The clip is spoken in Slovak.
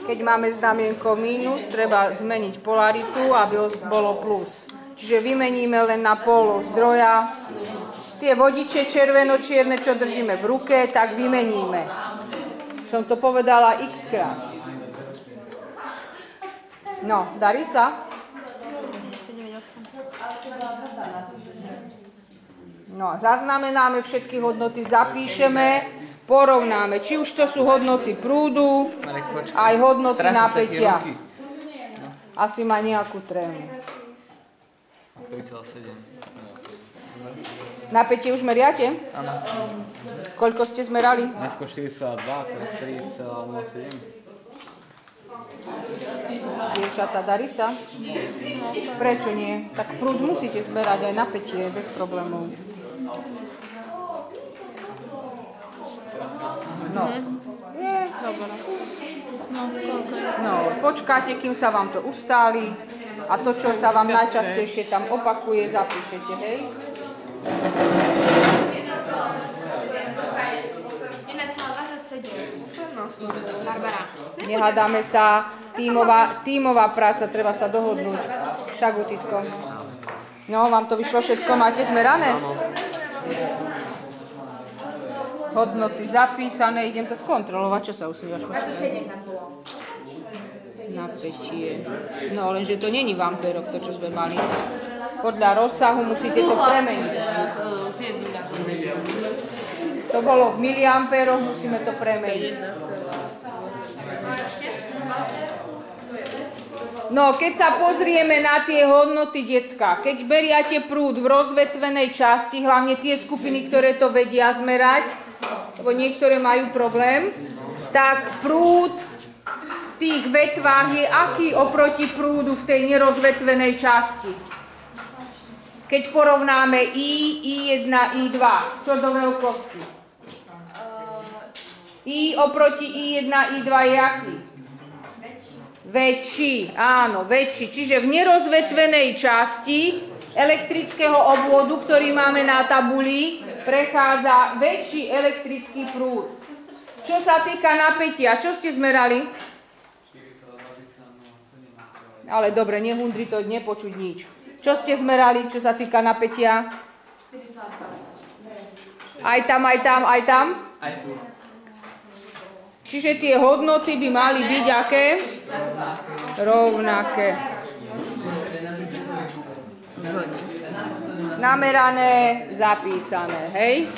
Keď máme znamienko mínus, treba zmeniť polaritu, aby bolo plus. Čiže vymeníme len na polo zdroja. Tie vodiče červeno-čierne, čo držíme v ruke, tak vymeníme. Som to povedala x krát. No, darí sa? 1098. No a zaznamenáme všetky hodnoty, zapíšeme, porovnáme. Či už to sú hodnoty prúdu, aj hodnoty napätia. Asi má nejakú trému. 3,7. Napätie už meriate? Áno. Koľko ste zmerali? Najskôr 4,2, teraz 3,07. Dievčatá, darí sa? Prečo nie? Tak prúd musíte zmerať aj napätie, bez problémov. No. Nie, dobre. No, počkáte, kým sa vám to ustáli a to, čo sa vám najčastejšie tam opakuje, zapíšete, hej? 1,27. Barbara. Nehádame sa, tímová práca, treba sa dohodnúť. Však, Utisko. No, vám to vyšlo všetko, máte zmerané? Hodnoty zapísané, idem to skontrolovať, čo sa usmívaš? 27 tam bolo. Napätie. No, lenže to není v ampéroch, to, čo sme mali. Podľa rozsahu musíte to premeniť. To bolo v miliampéroch, musíme to premeniť. No, keď sa pozrieme na tie hodnoty, decka, keď beriate prúd v rozvetvenej časti, hlavne tie skupiny, ktoré to vedia zmerať, lebo niektoré majú problém, tak prúd v tých vetvách je aký oproti prúdu v tej nerozvetvenej časti. Keď porovnáme I1, I2, čo do veľkosti? I oproti I1, I2 je aký? Väčší, áno, väčší. Čiže v nerozvetvenej časti elektrického obvodu, ktorý máme na tabuli, prechádza väčší elektrický prúd. Čo sa týka napätia, čo ste zmerali? Ale dobre, nehundri to, nepočuť nič. Čo ste zmerali, čo sa týka napätia? Aj tam, aj tam, aj tam? Aj tu. Čiže tie hodnoty by mali byť aké? Rovnaké. Namerané, zapísané, hej?